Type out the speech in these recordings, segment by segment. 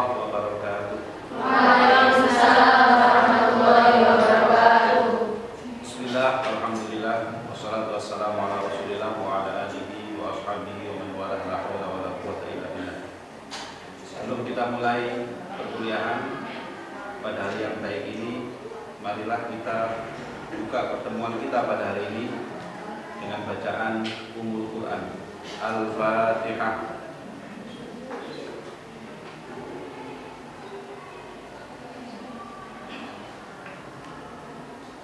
warahmatullahi wabarakatuh. Waalaikumsalam warahmatullahi wabarakatuh. Bismillah, alhamdulillah, wassalatu wassalamu ala rasulillah wa ala alihi wa ashabihi wa man walah, la haula wa la quwwata illa billah. Sebelum kita mulai perkuliahan pada hari yang baik ini, marilah kita buka pertemuan kita pada hari ini dengan bacaan Ummul Quran, Al-Fatihah.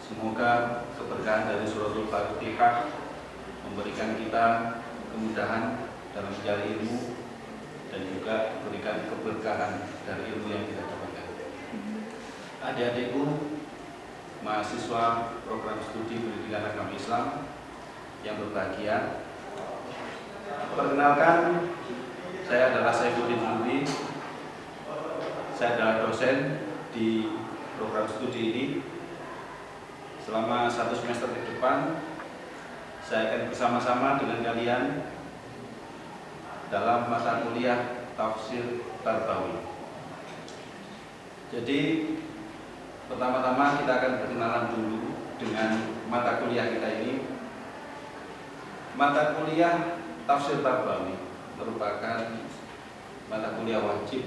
Semoga keberkahan dari suratul Fatihah memberikan kita kemudahan dalam mencari ilmu dan juga memberikan keberkahan dari ilmu yang kita dapatkan. Adik-adikku, mahasiswa program studi pendidikan agama Islam yang berbahagia, perkenalkan, saya adalah Saifuddin Zubi. Saya adalah dosen di program studi ini. Selama 1 semester ke depan, saya akan bersama-sama dengan kalian dalam mata kuliah Tafsir Tarbawi. Jadi, pertama-tama kita akan berkenalan dulu dengan mata kuliah kita ini. Mata kuliah Tafsir Tarbawi merupakan mata kuliah wajib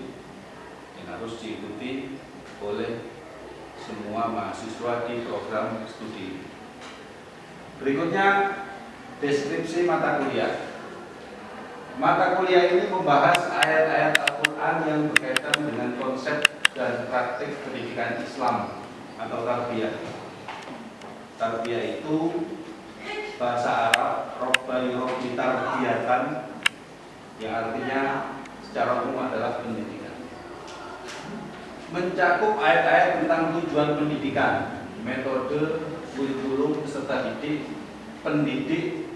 yang harus diikuti oleh semua mahasiswa di program studi. Berikutnya deskripsi mata kuliah. Mata kuliah ini membahas ayat-ayat Al-Quran yang berkaitan dengan konsep dan praktik pendidikan Islam atau tarbiyah. Tarbiyah itu bahasa Arab Rabbi tarbiyatan, yang artinya secara umum adalah pendidikan. Mencakup ayat-ayat tentang tujuan pendidikan, metode, kurikulum, peserta didik, pendidik,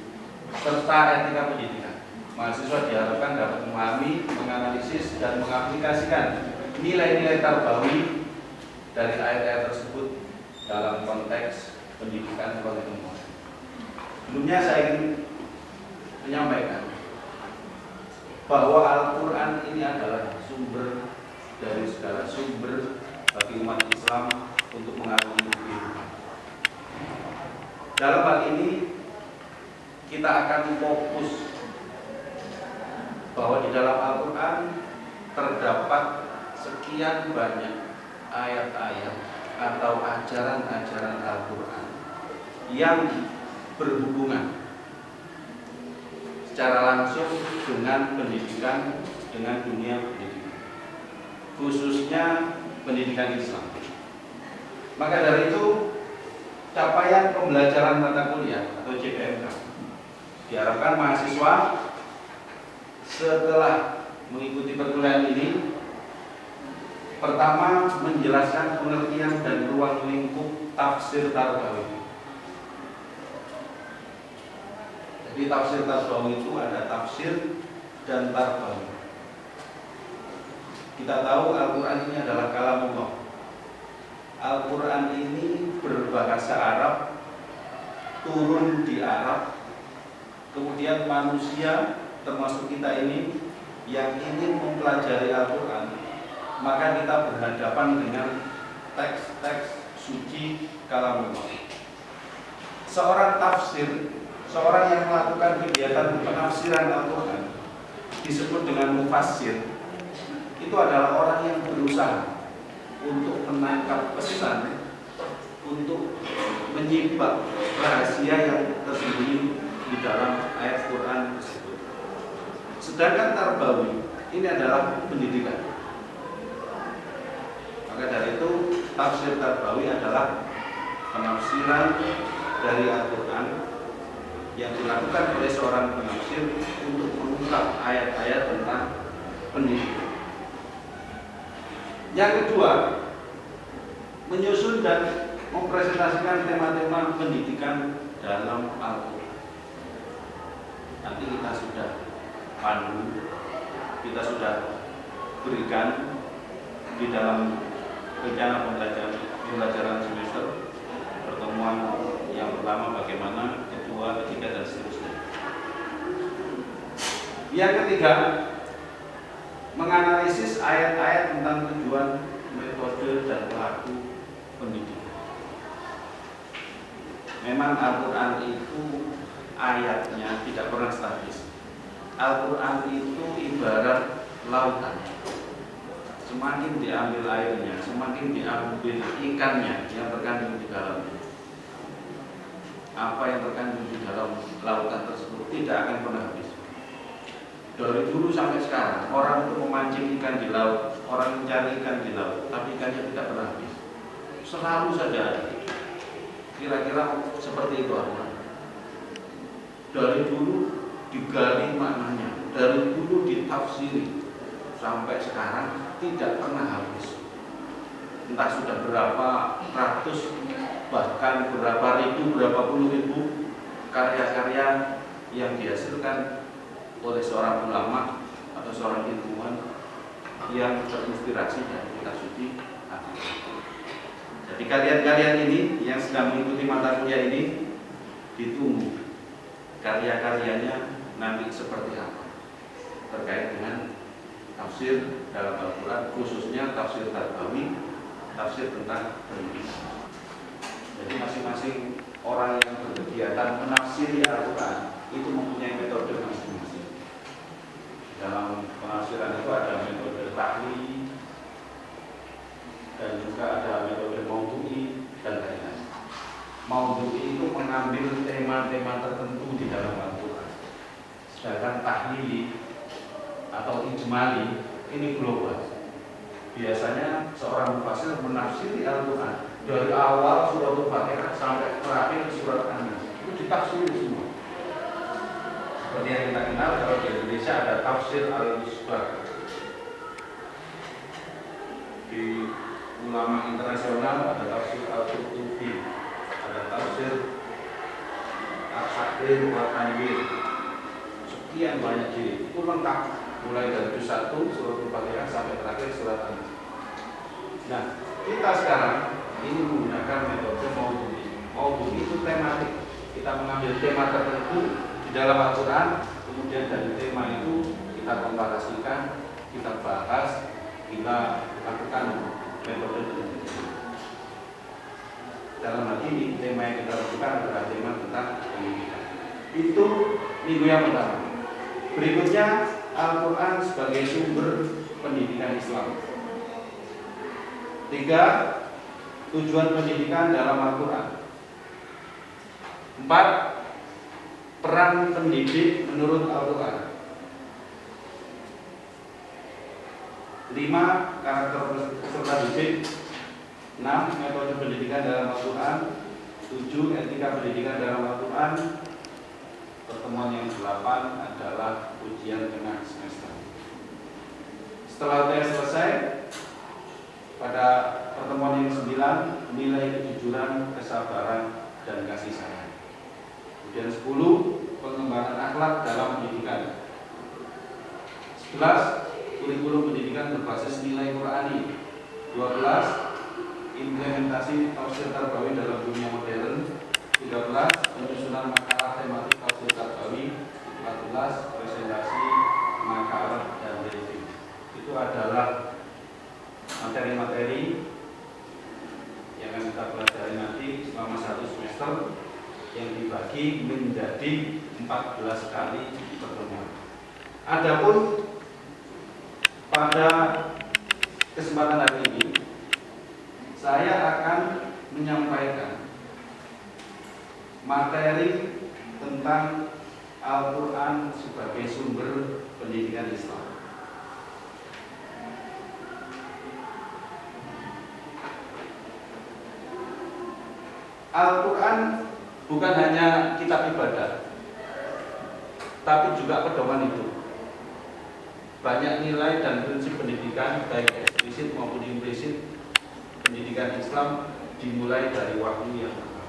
serta etika pendidikan. Mahasiswa diharapkan dapat memahami, menganalisis, dan mengaplikasikan nilai-nilai tarbawi dari ayat-ayat tersebut dalam konteks pendidikan kontemporer. Sebelumnya saya ingin menyampaikan bahwa Al-Quran ini adalah sumber dari segala sumber bagi umat Islam untuk mengarungi kehidupan. Dalam hal ini kita akan fokus bahwa di dalam Al-Quran terdapat sekian banyak ayat-ayat atau ajaran-ajaran Al-Quran yang berhubungan secara langsung dengan pendidikan, dengan dunia pendidikan, khususnya pendidikan Islam. Maka dari itu, capaian pembelajaran mata kuliah atau CPMK diharapkan mahasiswa setelah mengikuti perkuliahan ini, pertama menjelaskan pengertian dan ruang lingkup tafsir tarbawi. Jadi tafsir tarbawi itu ada tafsir dan tarbawi. Kita tahu Al-Quran ini adalah kalamullah. Al-Quran ini berbahasa Arab, turun di Arab. Kemudian manusia, termasuk kita ini, yang ingin mempelajari Al-Quran, maka kita berhadapan dengan teks-teks suci kalamullah. Seorang tafsir, seorang yang melakukan kegiatan penafsiran Al-Quran disebut dengan mufassir. Itu adalah orang yang berusaha untuk menangkap pesan, untuk menyimpan rahasia yang tersembunyi di dalam ayat Quran tersebut. Sedangkan tarbawi ini adalah pendidikan. Maka dari itu tafsir tarbawi adalah penafsiran dari Al-Quran yang dilakukan oleh seorang penafsir untuk mengungkap ayat-ayat tentang pendidikan. Yang kedua, menyusun dan mempresentasikan tema-tema pendidikan dalam Al-Quran. Nanti kita sudah pandu, kita sudah berikan di dalam rencana pembelajaran semester pertemuan yang pertama bagaimana, kedua, ketiga, dan seterusnya. Yang ketiga, menganalisis ayat-ayat tentang tujuan, metode, dan pelaku pendidikan. Memang Al-Quran itu ayatnya tidak pernah statis. Al-Quran itu ibarat lautan. Semakin diambil airnya, semakin diambil ikannya yang terkandung di dalamnya. Apa yang terkandung di dalam lautan tersebut tidak akan pernah habis. Dari dulu sampai sekarang, orang untuk memancing ikan di laut, orang mencari ikan di laut, tapi ikannya tidak pernah habis. Selalu saja ada. Kira-kira seperti itu apa? Dari dulu digali maknanya, dari dulu ditafsiri, sampai sekarang tidak pernah habis. Entah sudah berapa ratus, bahkan berapa ribu, berapa puluh ribu karya-karya yang dihasilkan oleh seorang ulama atau seorang ilmuwan yang terinspirasi dari kitab suci Al-Quran. Jadi kalian-kalian ini yang sedang mengikuti mata kuliah ini ditunggu karya-karyanya nanti seperti apa terkait dengan tafsir dalam Al-Quran, khususnya tafsir Tarbawi, tafsir tentang pendidikan. Jadi masing-masing orang yang berkegiatan menafsiri Al-Quran itu mempunyai metode masing-masing. Dalam penafsiran itu ada metode tahlil dan juga ada metode maudhu'i dan lain-lain. Maudhu'i itu mengambil tema-tema tertentu di dalam Al-Quran. Sedangkan tahlili atau ijmali ini global. Biasanya seorang mufasir menafsiri Al-Quran dari awal surat Al-Fatihah sampai terakhir surat An-Nas. Itu ditafsiri semua. Seperti yang kita kenal kalau di Indonesia ada tafsir Al-Misbah. Di ulama internasional ada tafsir Al-Qurtubi, ada tafsir Al-Sakir Al-Anwir. Sekian banyak jilid, itu lengkap mulai dari juz 1 surat Al-Fatihah sampai terakhir surat An-Nas. Nah, kita sekarang ini menggunakan metode maudhu'i. Maudhu'i itu tematik. Kita mengambil tema tertentu di dalam Al-Quran, kemudian dari tema itu kita komparasikan, kita bahas, kita lakukan metode tertentu. Dalam hal ini tema yang kita lakukan adalah tema tentang pendidikan. Itu minggu yang pertama. Berikutnya Al-Quran sebagai sumber pendidikan Islam. 3. Tujuan pendidikan dalam Al-Quran. 4. Peran pendidik menurut Al-Quran. 5. Karakter peserta didik. 6. Metode pendidikan dalam Al-Quran. 7. Etika pendidikan dalam Al-Quran. Pertemuan yang 8 adalah ujian tengah semester. Setelah UTS selesai, pada pertemuan yang 9, nilai kejujuran, kesabaran, dan kasih sayang. Kemudian 10, pengembangan akhlak dalam pendidikan. 11, kurikulum pendidikan berbasis nilai Qur'ani. 12, implementasi tafsir Tarbawi dalam dunia modern. 13, penyusunan makalah tematik tafsir Tarbawi. 14, presentasi makalah dan review. Itu adalah materi-materi yang akan kita pelajari nanti selama 1 semester, yang dibagi menjadi 14 kali pertemuan. Adapun pada kesempatan hari ini saya akan menyampaikan materi tentang Al-Quran sebagai sumber pendidikan Islam. Al-Quran bukan hanya kitab ibadah, tapi juga pedoman hidup. Banyak nilai dan prinsip pendidikan, baik eksplisit maupun implisit, pendidikan Islam dimulai dari wahyu yang pertama.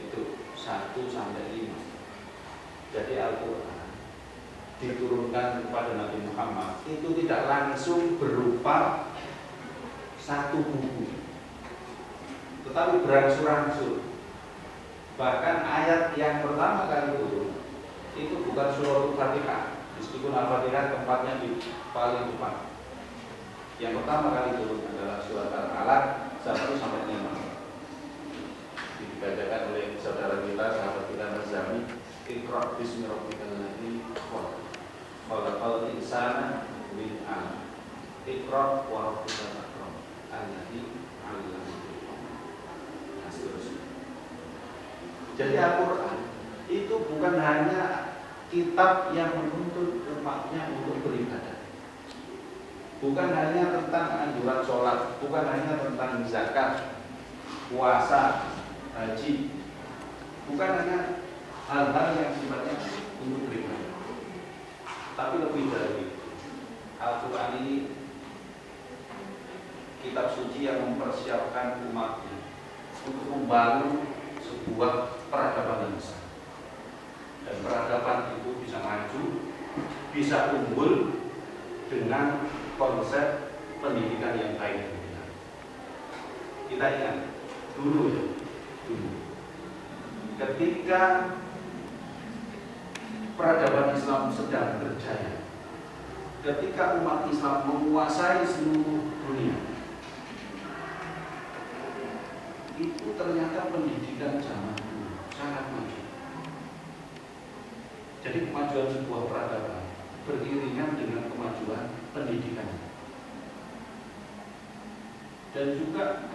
Itu 1 sampai 5. Jadi Al-Quran diturunkan kepada Nabi Muhammad itu tidak langsung berupa satu buku, tetapi berangsur-angsur. Bahkan ayat yang pertama kali turun itu bukan surah Al-Fatihah, meskipun Al-Fatihah tempatnya di paling depan. Yang pertama kali turun adalah surat Al-Alaq 1 sampai 5. Dibacakan oleh saudara kita, sahabat kita Nazami, Iqra bismi rabbikal ladzi khalaq. Khalaqal insana min 'alaq. Iqra wa rabbukal akram. Alladzi 'allama bil qalam. Nah, seterusnya. Jadi Al-Quran itu bukan hanya kitab yang menuntut umatnya untuk beribadah, bukan hanya tentang anjuran sholat, bukan hanya tentang zakat, puasa, haji, bukan hanya hal-hal yang sifatnya untuk beribadah, tapi lebih dari itu. Al-Quran ini kitab suci yang mempersiapkan umatnya untuk membangun sebuah peradaban yang besar. Dan peradaban itu bisa maju, bisa unggul dengan konsep pendidikan yang baik dan benar. Kita ingat dulu ketika peradaban Islam sedang berjaya, ketika umat Islam menguasai seluruh dunia, itu ternyata pendidikan zaman dulu sangat maju. Jadi kemajuan sebuah peradaban beriringan dengan kemajuan pendidikan. Dan juga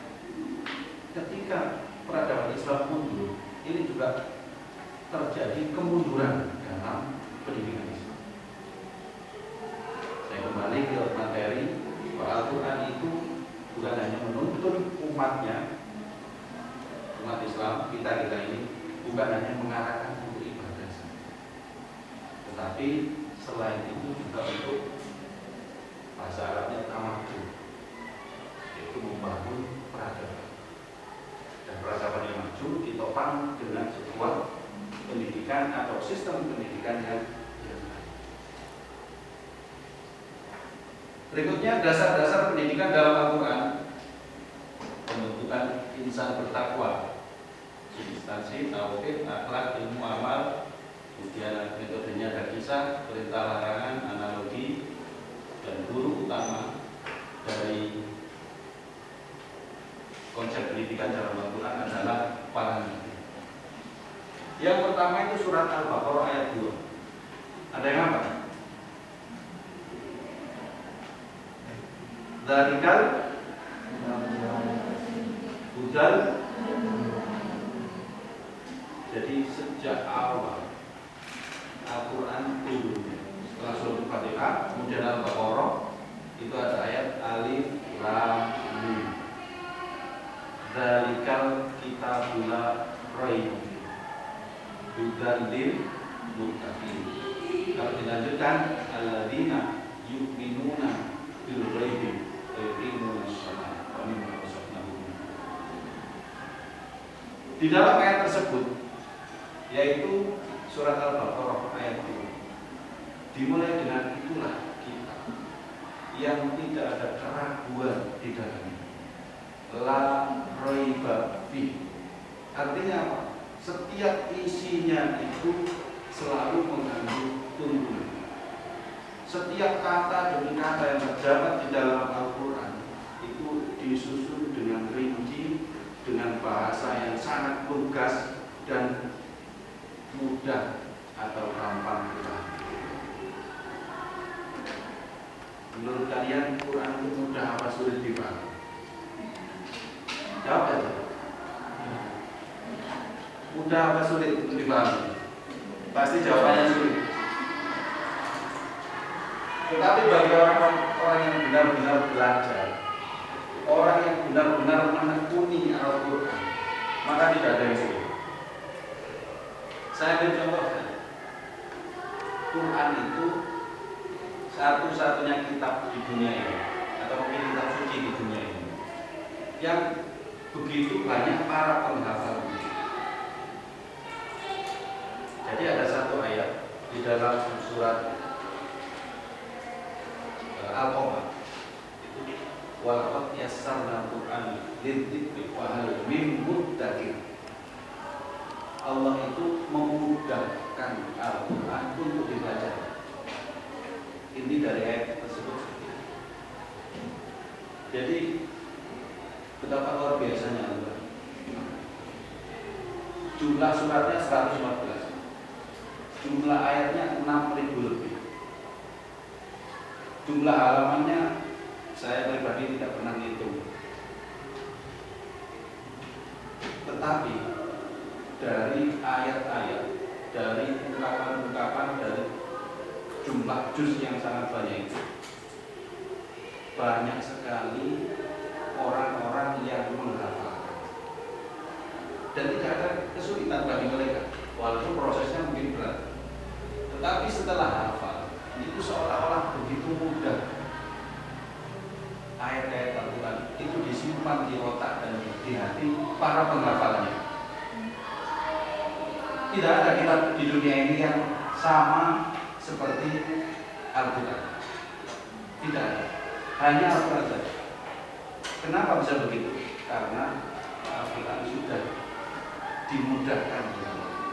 ketika peradaban Islam mundur, ini juga terjadi kemunduran dalam pendidikan Islam. Saya kembali ke materi bahwa Al-Quran itu bukan hanya menuntun umatnya, umat Islam kita ini bukan hanya mengarahkan untuk ibadah saja, tetapi selain itu juga untuk bahasa Arabnya tamadun, yaitu membangun peradaban. Dan peradaban yang maju ditopang dengan sebuah pendidikan atau sistem pendidikan yang baik. Berikutnya dasar-dasar pendidikan dalam Al-Quran: pembentukan insan bertakwa, substansi, tauhid, akhlak, ilmu, amal, kemudian metodenya ada kisah, perintah, larangan, analogi, dan guru utama dari konsep pendidikan dalam Al-Quran adalah para nabi. Yang pertama itu surat Al-Baqarah ayat 2. Ada yang apa? Dzalikal hudal. Jadi sejak awal Al-Quran turun, setelah surat Al-Fatihah, kemudian Al-Baqarah, itu ada ayat Alif Lam Mim. Dzalikal kitabul la raib hudal lil muttaqin. Kalau dilanjutkan, alladzina yu'minuna bil ghaibi wa yuqimunas shalah wa mimma razaqnahum. Di dalam ayat tersebut, yaitu surat Al-Baqarah ayat 2, dimulai dengan itulah kita yang tidak ada keraguan di dalamnya. La raiba fi. Artinya apa? Setiap isinya itu selalu mengandung tuntunan. Setiap kata demi kata yang terdapat di dalam Al-Quran itu disusun dengan rinci, dengan bahasa yang sangat lugas dan mudah atau gampang dipahami. Menurut kalian Quran itu mudah apa sulit dipahami? Jawab aja. Mudah apa sulit untuk dipahami? Pasti jawabannya sulit. Tetapi bagi orang yang benar-benar belajar, orang yang benar-benar menekuni Al-Quran, maka tidak ada yang sulit. Saya ambil contoh saja. Quran itu satu-satunya kitab di dunia ini, atau mungkin kitab suci di dunia ini, yang begitu banyak para penghafal. Jadi ada satu ayat di dalam surat Al-Qamar itu Walaqad yassarna Qur'an lidzikri fahal min muddakir. Allah itu memudahkan Al-Quran untuk dibaca. Ini dari ayat tersebut. Jadi betapa luar biasanya Al-Quran. Jumlah suratnya 114, jumlah ayatnya 6.000 lebih, jumlah halamannya saya pribadi tidak pernah ngitung. Tetapi dari ayat-ayat, dari ungkapan-ungkapan, dari jumlah juz yang sangat banyak itu, banyak sekali orang-orang yang menghafalkan dan tidak ada kesulitan bagi mereka, walaupun prosesnya mungkin berat. Tetapi setelah hafal, itu seolah-olah begitu mudah. Ayat-ayat Al-Quran itu disimpan di otak dan di hati para penghafalnya. Tidak ada kitab di dunia ini yang sama seperti Al-Quran. Tidak ada. Hanya Al-Quran saja. Kenapa bisa begitu? Karena Al-Quran sudah dimudahkan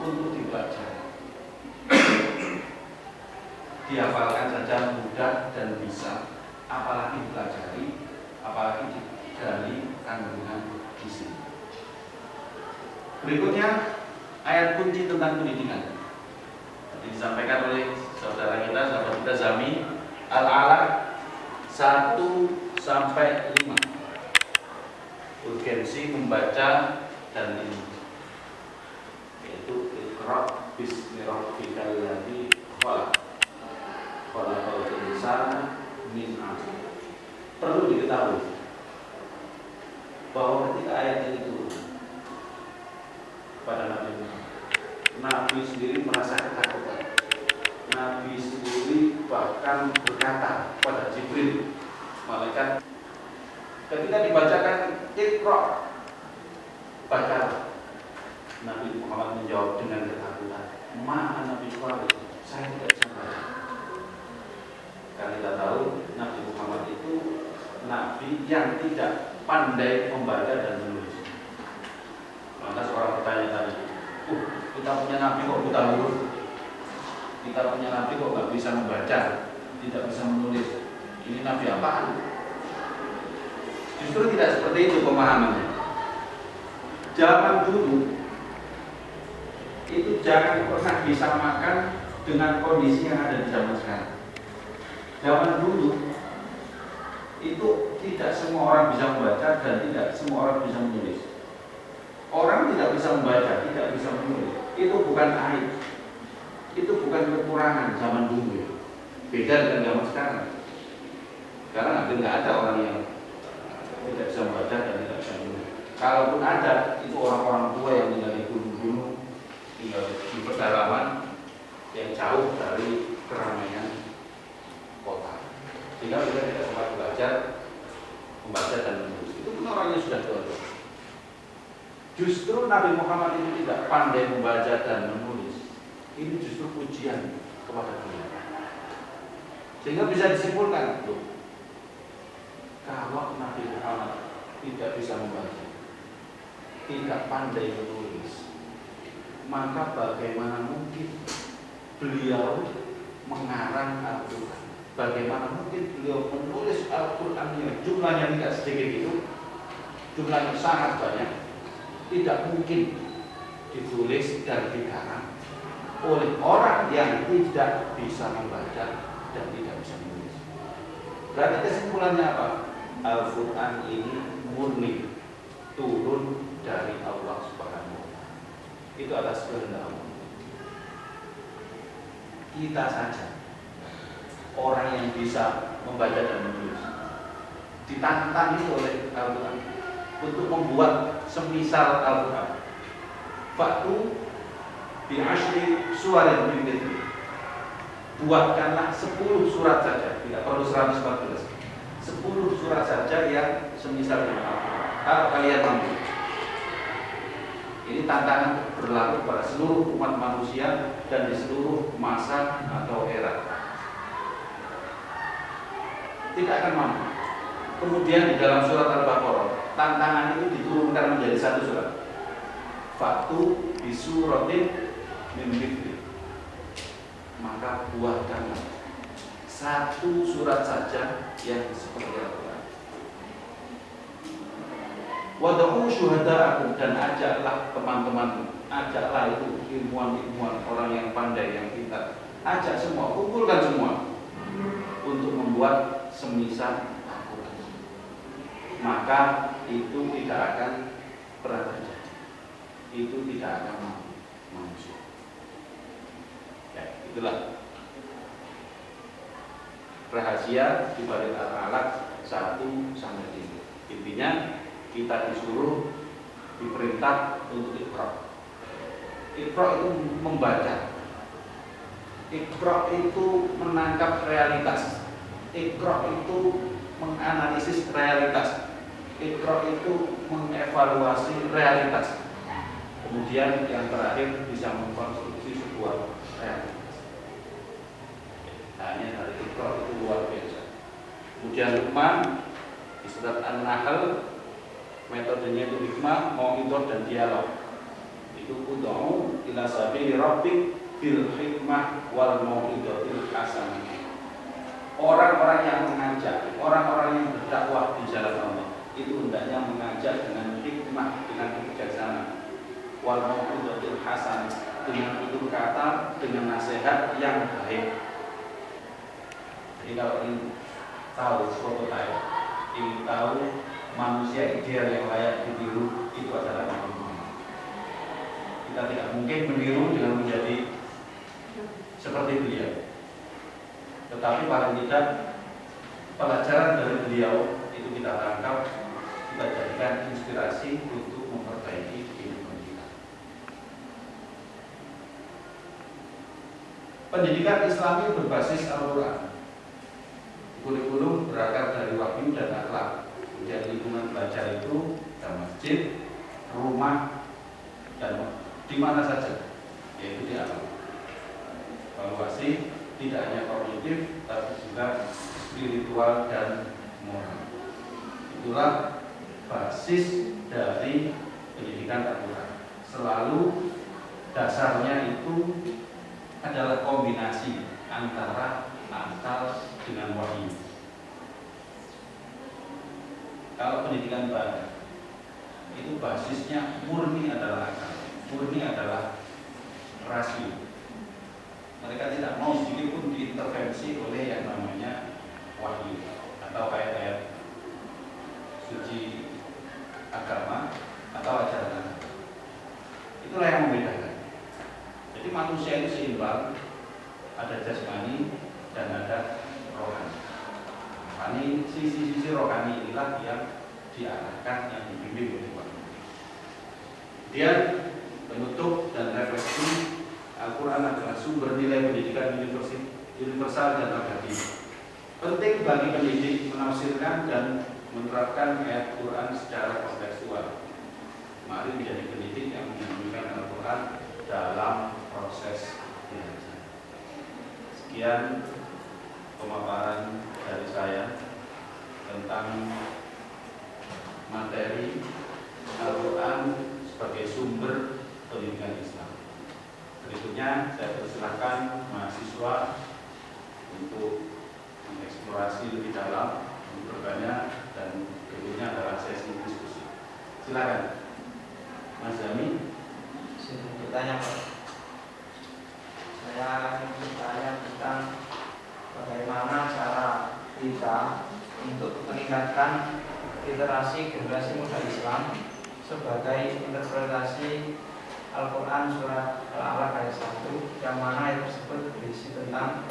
untuk dibaca. Dihafalkan saja mudah dan bisa, apalagi dipelajari, apalagi digali kandungan gizi. Berikutnya ayat kunci tentang pendidikan. Tadi disampaikan oleh saudara kita, sahabat kita Zami, Al-Alaq 1-5. Urgensi membaca dan ilmu, yaitu Iqra bismi rabbikal ladzi khalaq, khalaqal insana min 'alaq. Perlu diketahui bahwa ketika ayat ini turun pada Nabi Muhammad, Nabi sendiri merasa ketakutan. Nabi sendiri bahkan berkata pada Jibril, malaikat, ketika dibacakan Iqra, baca. Nabi Muhammad menjawab dengan ketakutan, "Ma ana biqari, saya tidak bisa baca." Karena kita tahu Nabi Muhammad itu nabi yang tidak pandai membaca dan menulis. Lantas orang bertanya-tanya, kita punya nabi kok buta huruf? Kita punya nabi kok nggak bisa membaca, tidak bisa menulis? Ini nabi apaan? Justru tidak seperti itu pemahamannya. Zaman dulu itu jangan pernah disamakan dengan kondisi yang ada di zaman sekarang. Zaman dulu itu tidak semua orang bisa membaca dan tidak semua orang bisa menulis. Orang tidak bisa membaca, tidak bisa menulis, itu bukan aib, itu bukan kekurangan zaman dulu ya. Beda dengan zaman sekarang. Sekarang hampir nggak ada orang yang tidak bisa membaca dan tidak bisa menulis. Kalaupun ada, itu orang-orang tua yang tinggal di gunung-gunung, tinggal di pedalaman yang jauh dari keramaian kota, sehingga mereka tidak sempat belajar membaca dan menulis. Itu pun orangnya sudah tua. Justru Nabi Muhammad itu tidak pandai membaca dan menulis. Ini justru pujian kepada dia. Sehingga bisa disimpulkan, kalau Nabi Muhammad tidak bisa membaca, tidak pandai menulis, maka bagaimana mungkin beliau mengarang Al-Quran? Bagaimana mungkin beliau menulis Al-Quran yang jumlahnya tidak sedikit itu, jumlahnya sangat banyak, tidak mungkin ditulis dan dikarang oleh orang yang tidak bisa membaca dan tidak bisa menulis. Berarti kesimpulannya apa? Al-Quran ini murni turun dari Allah Subhanahu wa Ta'ala. Itu atas kehendak Allah. Kita saja orang yang bisa membaca dan menulis ditantang oleh Al-Quran untuk membuat semisal Al-Quran. Fa'tu bi asyri suwarin min mithli. Buatkanlah 10 surat saja, tidak perlu 114. 10 surat saja yang semisal dengan Al-Quran. Kalau kalian mampu. Ini tantangan berlaku pada seluruh umat manusia dan di seluruh masa atau era. Tidak akan mampu. Kemudian di dalam surat Al-Baqarah, tantangan itu diturunkan menjadi satu surat. Fatu bisuratin min mithli. Maka buatkanlah satu surat saja yang seperti Al-Quran. Wad'u syuhada'akum, dan ajaklah teman-teman, ajaklah itu ilmuwan-ilmuwan, orang yang pandai, yang pintar. Ajak semua, kumpulkan semua untuk membuat semisal Al-Quran. Maka itu tidak akan pernah terjadi. Itu tidak akan manusia. Ya, itulah rahasia dibalik Al-Alaq 1 sampai 3. Intinya kita disuruh, diperintah untuk Iqra. Iqra itu membaca. Iqra itu menangkap realitas. Iqra itu menganalisis realitas. Iqra itu mengevaluasi realitas. Kemudian yang terakhir bisa mengkonstruksi sebuah realitas. Hanya dari Iqra itu luar biasa. Kemudian Luqman di surat An-Nahl, metodenya itu hikmah, mau'idhah dan dialog. Itu ud'u ila sabili rabbik bil hikmah wal mau'idhatil hasanah. Orang-orang yang mengajak, orang-orang yang berdakwah di jalan Allah, itu hendaknya mengajak dengan hikmah, dengan kebijaksanaan. Wal mau'idhatil hasanah, dengan tutur kata, dengan nasihat yang baik. Jadi kalau ingin tahu prototipe, ingin tahu manusia ideal yang layak ditiru, itu adalah Nabi Muhammad. Kita tidak mungkin meniru dengan menjadi seperti beliau, tetapi paling tidak pelajaran dari beliau itu kita tangkap, kita jadikan inspirasi untuk memperbaiki kehidupan kita. Pendidikan Islami berbasis Al-Quran. Kurikulum berakar dari wahyu dan akhlak. Kemudian lingkungan belajar itu ada masjid, rumah, dan di mana saja, yaitu di alam. Evaluasi tidak hanya kognitif, tapi juga spiritual dan moral. Itulah basis dari pendidikan Al-Quran. Selalu dasarnya itu adalah kombinasi antara akal dengan wahyu. Kalau pendidikan barat itu basisnya murni adalah akal, murni adalah rasio. Mereka tidak mau sedikit pun diintervensi oleh yang namanya wahyu atau ayat-ayat suci agama atau ajaran agama. Itulah yang membedakan. Jadi manusia itu seimbang, ada jasmani dan ada rohani. Rohani, sisi-sisi rohani inilah yang diarahkan, yang dibimbing oleh Tuhan. Kemudian penutup dan refleksi, Al-Quran adalah sumber nilai pendidikan universal dan abadi. Penting bagi pendidik menafsirkan dan menerapkan ayat Quran secara kontekstual. Mari menjadi pendidik yang menyanyikan Al-Quran dalam proses belajar. Sekian pemaparan dari saya tentang materi Al-Quran sebagai sumber pendidikan Islam. Berikutnya saya persilahkan mahasiswa untuk mengeksplorasi lebih dalam, berbanyak, dan berikutnya adalah sesi diskusi. Silakan, Mas Zami. Saya bertanya, Pak. Saya ingin bertanya tentang bagaimana cara kita untuk meningkatkan literasi generasi muda Islam sebagai interpretasi Al-Quran surat Al-Alaq ayat 1, yang mana ayat tersebut berisi tentang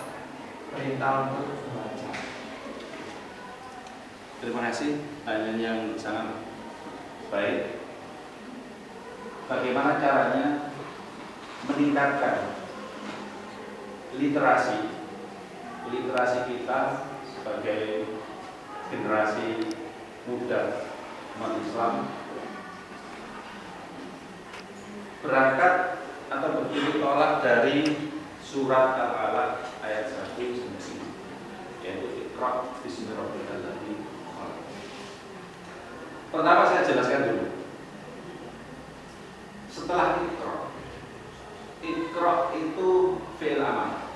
perintah untuk membaca. Terima kasih, pertanyaan yang sangat baik. Bagaimana caranya meningkatkan literasi kita sebagai generasi muda umat Islam, berangkat atau bertitik tolak dari surat Al-Alaq ayat 1 sampai 5, yaitu Iqra bismi rabbikal ladzi khalaq. Pertama saya jelaskan dulu. Setelah ikra itu fi'il amar.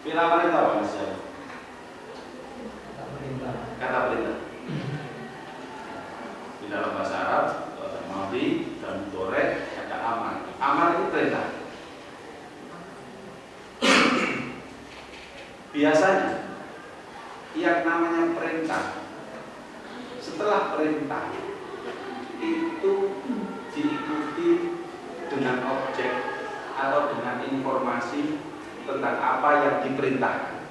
Fi'il amar itu apa Mas? Kata perintah. Di dalam bahasa Arab, madhi dan mudhari ada amar. Amar itu perintah. Biasanya yang namanya perintah, setelah perintah itu diikuti dengan objek atau dengan informasi tentang apa yang diperintahkan.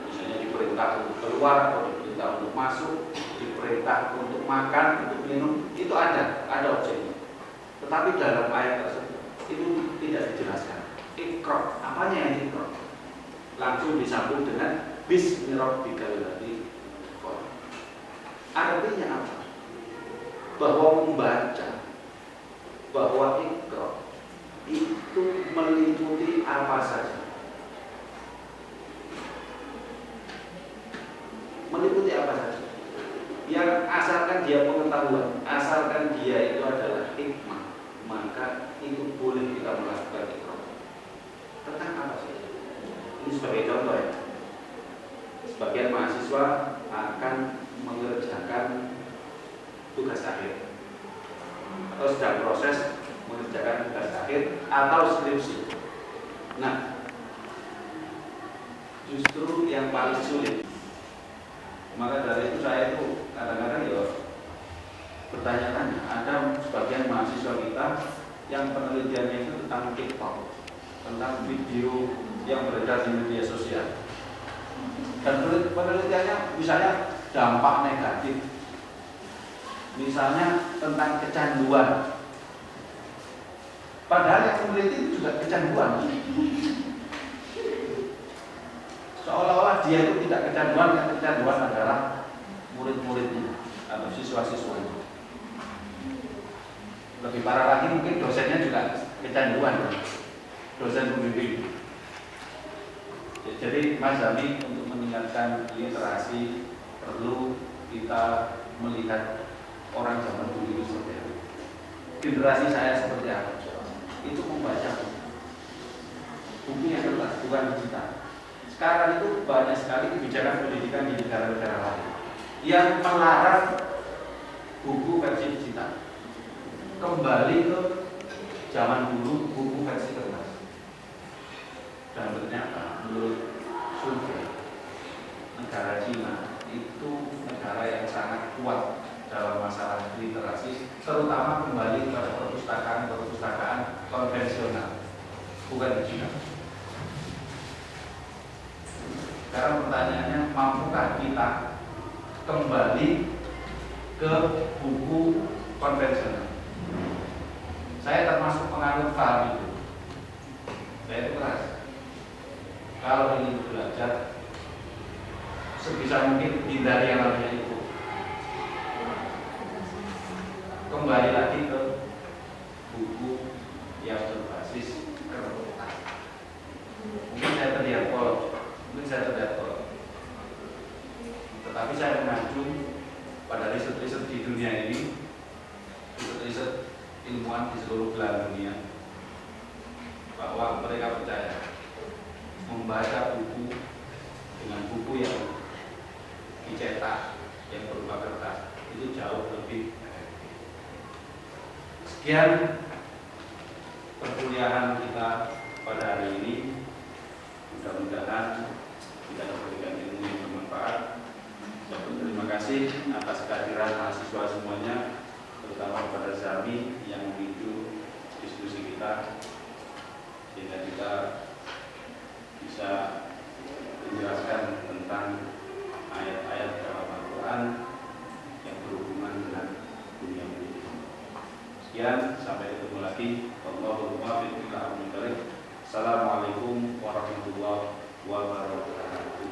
Misalnya diperintah untuk keluar atau diperintah untuk masuk, diperintah untuk makan, untuk minum, itu ada objeknya. Tetapi dalam ayat tersebut itu tidak dijelaskan. Iqra, apanya yang iqra? Langsung disambung dengan bismi rabbikal ladzi khalaq. Artinya apa? Bahwa membaca, bahwa iqra itu meliputi apa saja. Meliputi apa saja. Yang asalkan dia pengetahuan, asalkan dia itu adalah hikmah, maka itu boleh kita melakukan iqra. Tentang apa saja? Ini sebagai contoh ya. Sebagian mahasiswa akan mengerjakan tugas akhir atau sedang proses mengerjakan tugas akhir atau skripsi. Nah, justru yang paling sulit. Maka dari itu saya itu kadang-kadang ya bertanya-tanya. Ada sebagian mahasiswa kita yang penelitiannya itu tentang TikTok, tentang video yang beredar di media sosial. Dan penelitiannya misalnya dampak negatif, misalnya tentang kecanduan. Padahal yang meneliti itu juga kecanduan. Seolah-olah dia itu tidak kecanduan, yang kecanduan adalah murid-muridnya atau siswa-siswanya. Lebih parah lagi mungkin dosennya juga kecanduan, dosen pembimbing. Jadi Mas Zami untuk meningkatkan literasi perlu kita melihat orang zaman dulu itu seperti apa. Generasi saya seperti apa? Itu membaca buku yang kertas, bukan digital. Sekarang itu banyak sekali kebijakan pendidikan di negara-negara lain yang melarang buku versi digital. Kembali ke zaman dulu buku versi kertas. Dan ternyata menurut survei negara Cina itu negara yang sangat kuat dalam masalah literasi, terutama kembali kepada perpustakaan konvensional, bukan digital. Sekarang pertanyaannya, mampukah kita kembali ke buku konvensional? Saya termasuk penganut paham itu. Saya itu keras. Kalau ingin belajar, sebisa mungkin hindari yang namanya itu. Kembali lagi ke buku yang berbasis kertas. Mungkin saya terlihat polos, tetapi saya mengacu pada riset-riset di dunia ini, riset ilmuwan di seluruh belahan dunia, bahwa mereka percaya membaca buku dengan buku yang dicetak yang berupa kertas itu jauh lebih efektif. Sekian perkuliahan kita pada hari ini. Mudah-mudahan kita memberikan ilmu yang bermanfaat. Terima kasih atas kehadiran mahasiswa semuanya, terutama kepada Zami yang memicu diskusi kita, sehingga kita bisa menjelaskan tentang ayat-ayat dalam Al-Quran yang berhubungan dengan dunia pendidikan. Sekian, sampai ketemu lagi. Wallahul muwaffiq ila aqwamit thoriq. Assalamualaikum warahmatullahi wabarakatuh.